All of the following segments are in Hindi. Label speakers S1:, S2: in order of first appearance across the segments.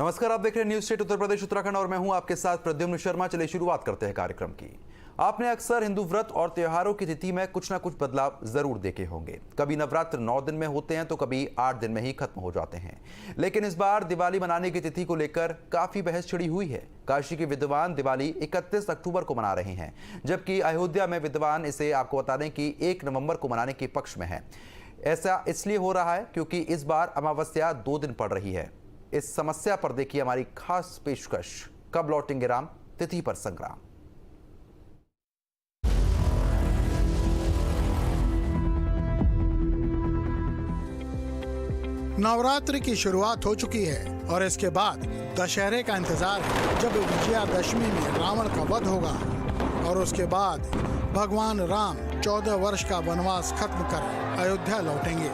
S1: नमस्कार, आप देख रहे हैं न्यूज स्टेट उत्तर प्रदेश उत्तराखंड और मैं हूं आपके साथ प्रद्युम्न शर्मा। चलिए शुरुआत करते हैं कार्यक्रम की। आपने अक्सर हिंदू व्रत और त्योहारों की तिथि में कुछ ना कुछ बदलाव जरूर देखे होंगे। कभी नवरात्र 9 दिन में होते हैं तो कभी 8 दिन में ही खत्म हो जाते हैं। लेकिन इस बार दिवाली मनाने की तिथि को लेकर काफी बहस छिड़ी हुई है। काशी के विद्वान दिवाली 31 अक्टूबर को मना रहे हैं, जबकि अयोध्या में विद्वान इसे आपको बता दें कि 1 नवंबर को मनाने के पक्ष में है। ऐसा इसलिए हो रहा है क्योंकि इस बार अमावस्या 2 दिन पड़ रही है। इस समस्या पर देखिए हमारी खास पेशकश, कब लौटेंगे राम, तिथि पर संग्राम।
S2: नवरात्रि की शुरुआत हो चुकी है और इसके बाद दशहरे का इंतजार है, जब विजयादशमी में रावण का वध होगा और उसके बाद भगवान राम 14 वर्ष का वनवास खत्म कर अयोध्या लौटेंगे।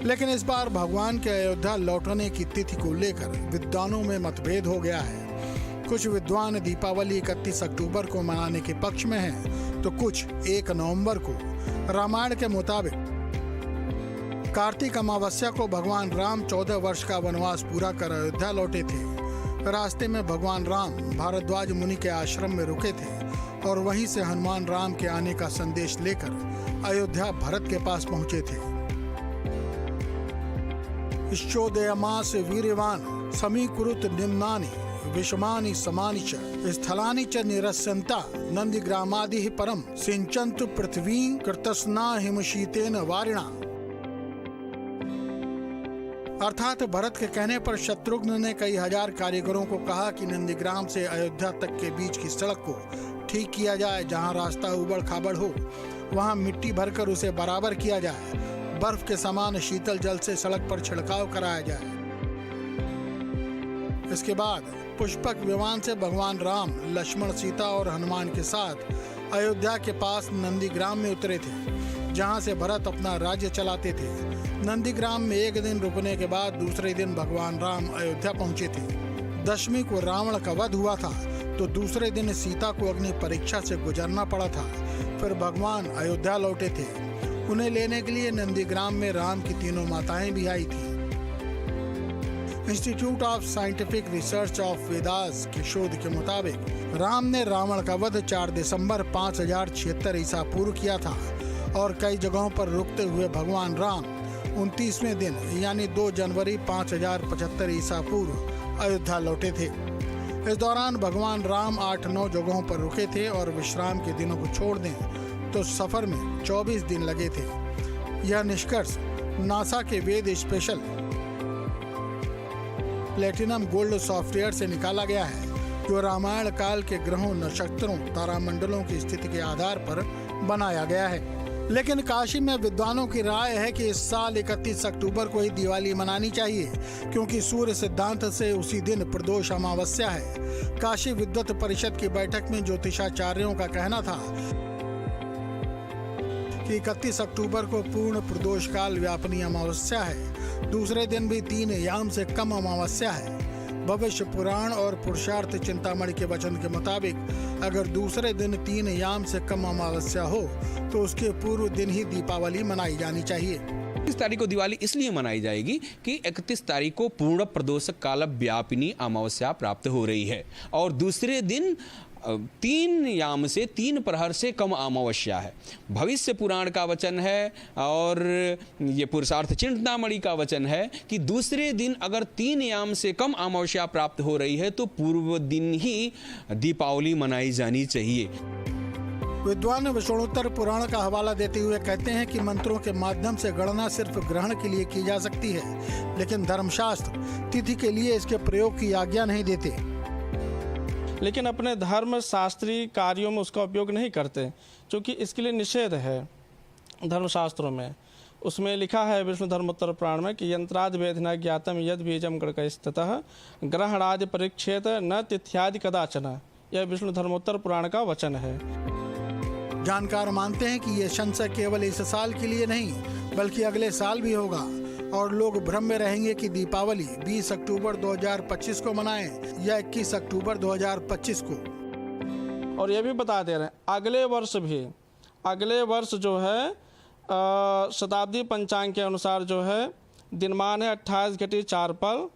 S2: लेकिन इस बार भगवान के अयोध्या लौटने की तिथि को लेकर विद्वानों में मतभेद हो गया है। कुछ विद्वान दीपावली 31 अक्टूबर को मनाने के पक्ष में हैं, तो कुछ 1 नवंबर को। रामायण के मुताबिक कार्तिक अमावस्या को भगवान राम 14 वर्ष का वनवास पूरा कर अयोध्या लौटे थे। रास्ते में भगवान राम भारद्वाज मुनि के आश्रम में रुके थे और वहीं से हनुमान राम के आने का संदेश लेकर अयोध्या भरत के पास पहुंचे थे। इश्चोदयमास वीर्यवान समीकुरुत निम्नानि विषमानि समानि च स्थलानि च निरस्यन्ता नंदीग्रामादिः परम सिंचन्तु पृथ्वीं कृतस्ना हिमशीतेन वारिणा। अर्थात भरत के कहने पर शत्रुघ्न ने कई हजार कारीगरों को कहा कि नंदीग्राम से अयोध्या तक के बीच की सड़क को ठीक किया जाए। जहां रास्ता उबड़ खाबड़ हो वहां मिट्टी भरकर उसे बराबर किया जाए। बर्फ के समान शीतल जल से सड़क पर छिड़काव कराया जाए। इसके बाद पुष्पक विमान से भगवान राम, लक्ष्मण, सीता और हनुमान के साथ अयोध्या के पास नंदीग्राम में उतरे थे, जहां से भरत अपना राज्य चलाते थे। नंदीग्राम में 1 दिन रुकने के बाद दूसरे दिन भगवान राम अयोध्या पहुंचे थे। दशमी को रावण का वध हुआ था, तो दूसरे दिन सीता को अग्नि परीक्षा से गुजरना पड़ा था। फिर भगवान अयोध्या लौटे थे। उन्हें लेने के लिए नंदीग्राम में राम की तीनों माताएं भी आई थी। Institute of scientific research of Vedas के शोध के मुताबिक राम ने रावण का वध 4 दिसंबर 5076 ईसा पूर्व किया था और कई जगहों पर रुकते हुए भगवान राम 29वें दिन यानी 2 जनवरी 5075 ईसा पूर्व अयोध्या लौटे थे। इस दौरान भगवान राम 8-9 जगहों पर रुके थे और विश्राम के दिनों को छोड़ दें तो सफर में 24 दिन लगे थे। यह निष्कर्ष नासा के वेद स्पेशल प्लेटिनम गोल्ड सॉफ्टवेयर से निकाला गया है, जो रामायण काल के ग्रहों, नक्षत्रों, तारामंडलों की स्थिति के आधार पर बनाया गया है। लेकिन काशी में विद्वानों की राय है कि इस साल 31 अक्टूबर को ही दिवाली मनानी चाहिए, क्योंकि सूर्य सिद्धांत से उसी दिन प्रदोष अमावस्या है। काशी विद्वत परिषद की बैठक में ज्योतिषाचार्यों का कहना था कि 31 अक्टूबर को पूर्ण प्रदोष काल व्यापनी अमावस्या है। दूसरे दिन भी 3 याम से कम अमावस्या है। भविष्य पुराण और पुरुषार्थ चिंतामणि के वचन के मुताबिक अगर दूसरे दिन 3 याम से कम अमावस्या हो तो उसके पूर्व दिन ही दीपावली मनाई जानी चाहिए।
S3: 31 तारीख को दिवाली इसलिए मनाई जाएगी कि 31 तारीख को पूर्ण प्रदोष काल व्यापिनी अमावस्या प्राप्त हो रही है और दूसरे दिन 3 याम से 3 प्रहर से कम अमावस्या है। भविष्य पुराण का वचन है और ये पुरुषार्थ चिंतामणि का वचन है कि दूसरे दिन अगर 3 याम से कम अमावस्या प्राप्त हो रही है तो पूर्व दिन ही दीपावली मनाई जानी चाहिए।
S2: विद्वान विष्णुत्तर पुराण का हवाला देते हुए कहते हैं कि मंत्रों के माध्यम से गणना सिर्फ ग्रहण के लिए की जा सकती है, लेकिन धर्मशास्त्र तिथि के लिए इसके प्रयोग की आज्ञा नहीं देते।
S4: लेकिन अपने धर्म शास्त्रीय कार्यों में उसका उपयोग नहीं करते, क्योंकि इसके लिए निषेध है धर्मशास्त्रों में। उसमें लिखा है विष्णु धर्मोत्तर पुराण में कि यंत्राद वेदना ज्ञातम यद बीजम गणकस्ततः ग्रहणादि परीक्षेत न तिथ्यादि कदाचन। यह विष्णु धर्मोत्तर पुराण का वचन है।
S2: जानकार मानते हैं कि यह संशय केवल इस साल के लिए नहीं बल्कि अगले साल भी होगा और लोग भ्रम में रहेंगे कि दीपावली 20 अक्टूबर 2025 को मनाएं या 21 अक्टूबर 2025 को।
S4: और ये भी बता दे रहे हैं अगले वर्ष जो है शताब्दी पंचांग के अनुसार जो है दिनमान है 28°4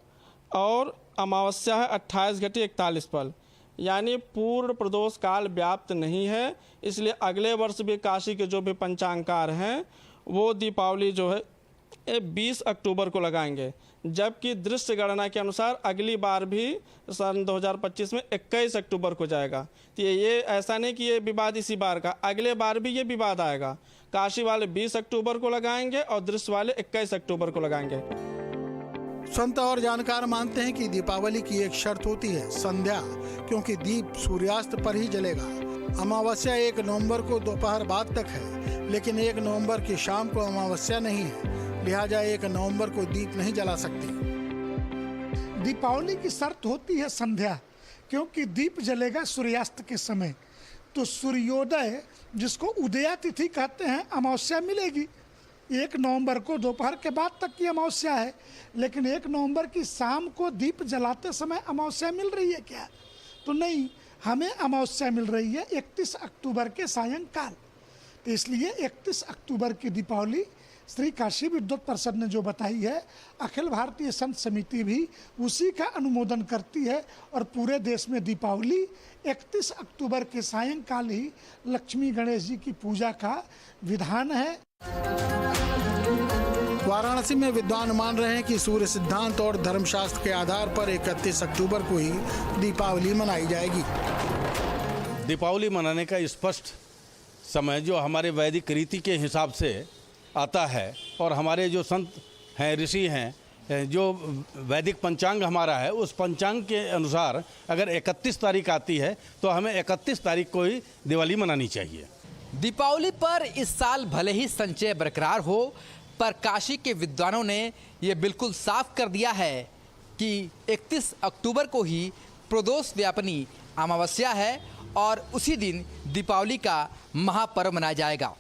S4: और अमावस्या है 28°41, यानी पूर्ण प्रदोष काल व्याप्त नहीं है। इसलिए अगले वर्ष भी काशी के जो भी पंचांगकार हैं वो दीपावली जो है 20 अक्टूबर को लगाएंगे, जबकि दृश्य गणना के अनुसार अगली बार भी सन 2025 में 21 अक्टूबर को जाएगा। तो ये ऐसा नहीं कि ये विवाद इसी बार का, अगले बार भी ये विवाद आएगा। काशी वाले 20 अक्टूबर को लगाएंगे और दृश्य वाले 21 अक्टूबर को लगाएंगे।
S2: संत और जानकार मानते हैं कि दीपावली की एक शर्त होती है संध्या, क्योंकि दीप सूर्यास्त पर ही जलेगा। अमावस्या 1 नवंबर को दोपहर बाद तक है, लेकिन 1 नवंबर की शाम को अमावस्या नहीं है, लिहाजा 1 नवंबर को दीप नहीं जला सकते।
S5: दीपावली की शर्त होती है संध्या, क्योंकि दीप जलेगा सूर्यास्त के समय। तो सूर्योदय, जिसको उदया तिथि कहते हैं, अमावस्या मिलेगी। 1 नवंबर को दोपहर के बाद तक की अमावस्या है, लेकिन 1 नवंबर की शाम को दीप जलाते समय अमावस्या मिल रही है क्या? तो नहीं, हमें अमावस्या मिल रही है 31 अक्टूबर के सायंकाल। तो इसलिए 31 अक्टूबर की दीपावली श्री काशी विद्वत परिषद ने जो बताई है, अखिल भारतीय संत समिति भी उसी का अनुमोदन करती है और पूरे देश में दीपावली 31 अक्टूबर के सायंकाल ही लक्ष्मी गणेश जी की पूजा का विधान है।
S2: वाराणसी में विद्वान मान रहे हैं कि सूर्य सिद्धांत और धर्मशास्त्र के आधार पर 31 अक्टूबर को ही दीपावली मनाई जाएगी।
S6: दीपावली मनाने का स्पष्ट समय जो हमारे वैदिक रीति के हिसाब से आता है और हमारे जो संत हैं, ऋषि हैं, जो वैदिक पंचांग हमारा है, उस पंचांग के अनुसार अगर 31 तारीख आती है तो हमें 31 तारीख को ही दिवाली मनानी चाहिए।
S7: दीपावली पर इस साल भले ही संचय बरकरार हो, पर काशी के विद्वानों ने ये बिल्कुल साफ कर दिया है कि 31 अक्टूबर को ही प्रदोष व्यापिनी अमावस्या है और उसी दिन दीपावली का महापर्व मनाया जाएगा।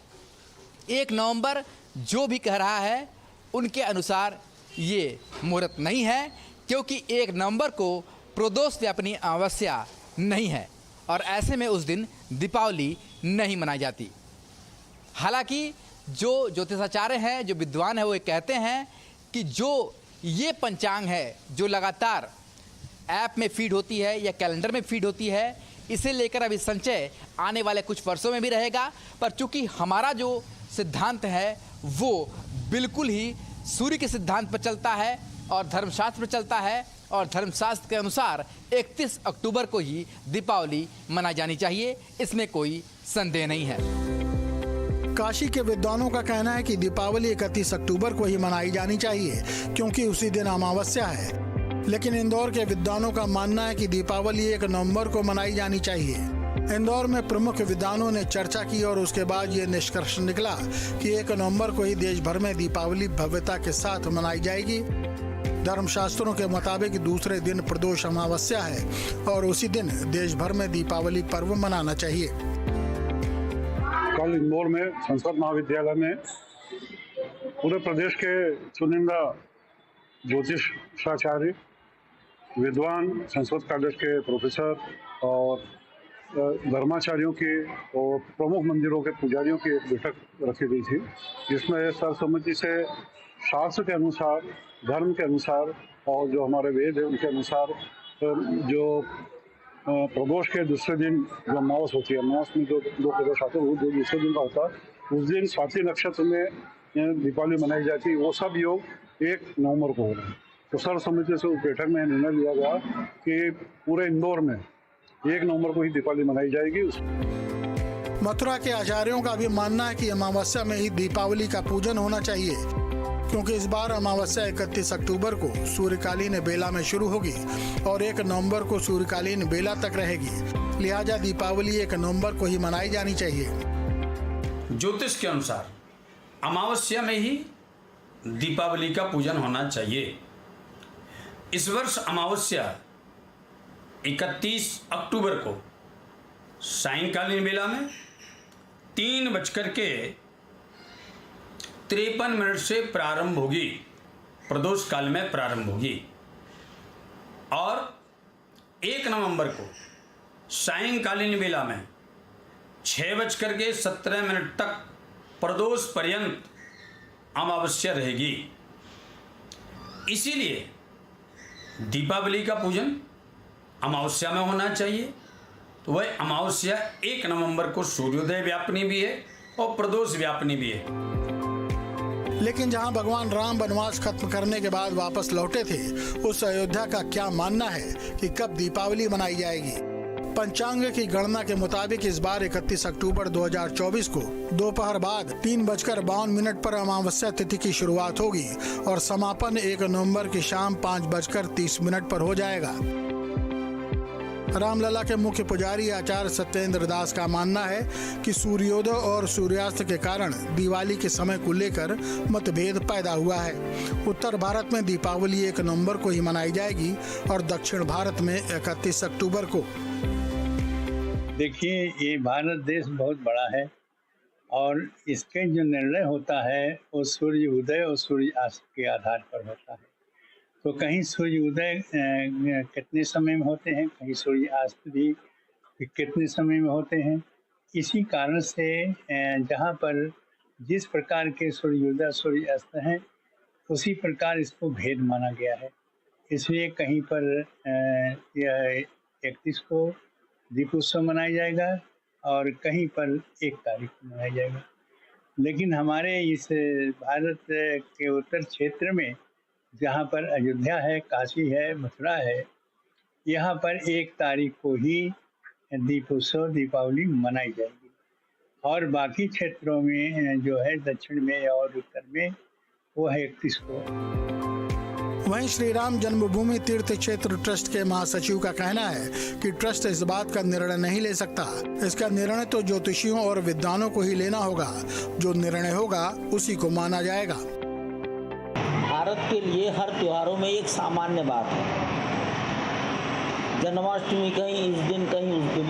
S7: 1 नवंबर जो भी कह रहा है, उनके अनुसार ये मुहूर्त नहीं है, क्योंकि 1 नवंबर को प्रदोष व्यापिनी अमावस्या नहीं है और ऐसे में उस दिन दीपावली नहीं मनाई जाती। हालांकि जो ज्योतिषाचार्य हैं, जो विद्वान हैं, वो ये कहते हैं कि जो ये पंचांग है जो लगातार ऐप में फीड होती है या कैलेंडर में फीड होती है, इसे लेकर अभी संचय आने वाले कुछ वर्षों में भी रहेगा। पर चूंकि हमारा जो सिद्धांत है वो बिल्कुल ही सूर्य के सिद्धांत पर चलता है और धर्मशास्त्र पर चलता है, और धर्मशास्त्र के अनुसार 31 अक्टूबर को ही दीपावली मनाई जानी चाहिए, इसमें कोई संदेह नहीं है।
S2: काशी के विद्वानों का कहना है कि दीपावली 31 अक्टूबर को ही मनाई जानी चाहिए, क्योंकि उसी दिन अमावस्या है। लेकिन इंदौर के विद्वानों का मानना है कि दीपावली 1 नवंबर को मनाई जानी चाहिए। इंदौर में प्रमुख विद्वानों ने चर्चा की और उसके बाद ये निष्कर्ष निकला कि 1 नवंबर को ही देश भर में दीपावली भव्यता के साथ मनाई जाएगी। धर्मशास्त्रों के मुताबिक दूसरे दिन प्रदोष अमावस्या है और उसी दिन देश भर में दीपावली पर्व मनाना चाहिए।
S8: कल इंदौर में संस्कृत महाविद्यालय में पूरे प्रदेश के चुनिंदा ज्योतिषाचार्य, विद्वान, संस्कृत कॉलेज के प्रोफेसर और धर्माचार्यों की और प्रमुख मंदिरों के पुजारियों की एक बैठक रखी गई थी, जिसमें सर्वसम्मति से शास्त्र के अनुसार, धर्म के अनुसार और जो हमारे वेद है उनके अनुसार जो प्रदोष के दूसरे दिन जो अमावस होती है, अमावस में जो 2 प्रदोष आते हैं, वो जो दूसरे दिन का होता है, उस दिन स्वाति नक्षत्र में दीपावली मनाई जाती है। वो सब योग 1 नवंबर को हो रहा है। तो सर्वसम्मति से उस बैठक में निर्णय लिया गया कि पूरे इंदौर में 1 नवंबर को ही दीपावली मनाई जाएगी।
S2: मथुरा के आचार्यों का भी मानना है कि अमावस्या में ही दीपावली का पूजन होना चाहिए, क्योंकि इस बार अमावस्या 31 अक्टूबर को सूर्यकालीन बेला में शुरू होगी और 1 नवंबर को सूर्यकालीन बेला तक रहेगी। लिहाजा दीपावली 1 नवंबर को ही मनाई जानी चाहिए।
S9: ज्योतिष के अनुसार अमावस्या में ही दीपावली का पूजन होना चाहिए। इस वर्ष अमावस्या 31 अक्टूबर को सायंकालीन बेला में 3:53 से प्रारंभ होगी, प्रदोष काल में प्रारंभ होगी, और 1 नवंबर को सायंकालीन बेला में 6:17 तक प्रदोष पर्यंत अमावस्या रहेगी। इसीलिए दीपावली का पूजन अमावस्या में होना चाहिए। तो वह अमावस्या 1 नवंबर को सूर्योदय व्यापिनी भी है और प्रदोष व्यापिनी भी है।
S2: लेकिन जहां भगवान राम वनवास खत्म करने के बाद वापस लौटे थे, उस अयोध्या का क्या मानना है कि कब दीपावली मनाई जाएगी? पंचांग की गणना के मुताबिक इस बार 31 अक्टूबर 2024 को दोपहर बाद 3:52 पर अमावस्या तिथि की शुरुआत होगी और समापन 1 नवंबर की शाम 5:30 पर हो जाएगा। रामलला के मुख्य पुजारी आचार्य सत्येंद्र दास का मानना है कि सूर्योदय और सूर्यास्त के कारण दिवाली के समय को लेकर मतभेद पैदा हुआ है। उत्तर भारत में दीपावली 1 नवंबर को ही मनाई जाएगी और दक्षिण भारत में 31 अक्टूबर को।
S10: देखिए, ये भारत देश बहुत बड़ा है और इसके जो निर्णय होता है वो सूर्य उदय और सूर्य अस्त के आधार पर होता है। तो कहीं सूर्य उदय कितने समय में होते हैं, कहीं सूर्य अस्त भी कितने समय में होते हैं। इसी कारण से जहाँ पर जिस प्रकार के सूर्योदय सूर्य अस्त हैं उसी प्रकार इसको भेद माना गया है। इसलिए कहीं पर यह 31 को दीपोत्सव मनाया जाएगा और कहीं पर 1 तारीख को मनाया जाएगा। लेकिन हमारे इस भारत के उत्तर क्षेत्र में जहाँ पर अयोध्या है, काशी है, मथुरा है, यहाँ पर 1 तारीख को ही दीपोत्सव दीपावली मनाई जाएगी और बाकी क्षेत्रों में जो है दक्षिण में और उत्तर में वो है 31 को।
S2: वहीं श्री राम जन्मभूमि तीर्थ क्षेत्र ट्रस्ट के महासचिव का कहना है कि ट्रस्ट इस बात का निर्णय नहीं ले सकता। इसका निर्णय तो ज्योतिषियों और विद्वानों को ही लेना होगा। जो निर्णय होगा उसी को माना जाएगा।
S11: भारत के लिए हर त्योहारों में एक सामान्य बात है। जन्माष्टमी कहीं इस दिन कहीं उस दिन,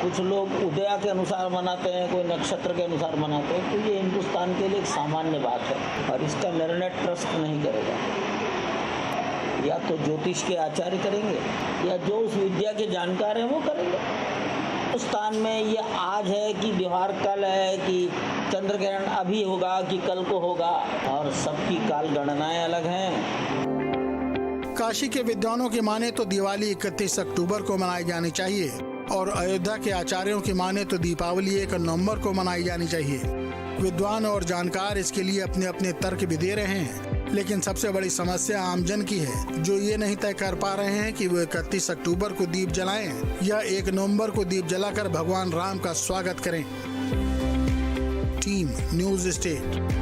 S11: कुछ लोग उदया के अनुसार मनाते हैं, कोई नक्षत्र के अनुसार मनाते हैं। तो ये हिंदुस्तान के लिए एक सामान्य बात है और इसका निर्णय ट्रस्ट नहीं करेगा। या तो ज्योतिष के आचार्य करेंगे या जो उस विद्या के जानकार हैं वो करेंगे। हिंदुस्तान में ये आज है कि त्योहार कल है कि चंद्र ग्रहण अभी होगा कि कल को होगा, और सबकी काल गणनाएं अलग हैं।
S2: काशी के विद्वानों की माने तो दिवाली 31 अक्टूबर को मनाई जानी चाहिए और अयोध्या के आचार्यों की माने तो दीपावली 1 नवंबर को मनाई जानी चाहिए। विद्वान और जानकार इसके लिए अपने अपने तर्क भी दे रहे हैं, लेकिन सबसे बड़ी समस्या आमजन की है, जो ये नहीं तय कर पा रहे हैं कि वो 31 अक्टूबर को दीप जलाएं या 1 नवंबर को दीप जलाकर भगवान राम का स्वागत करें। Team news state.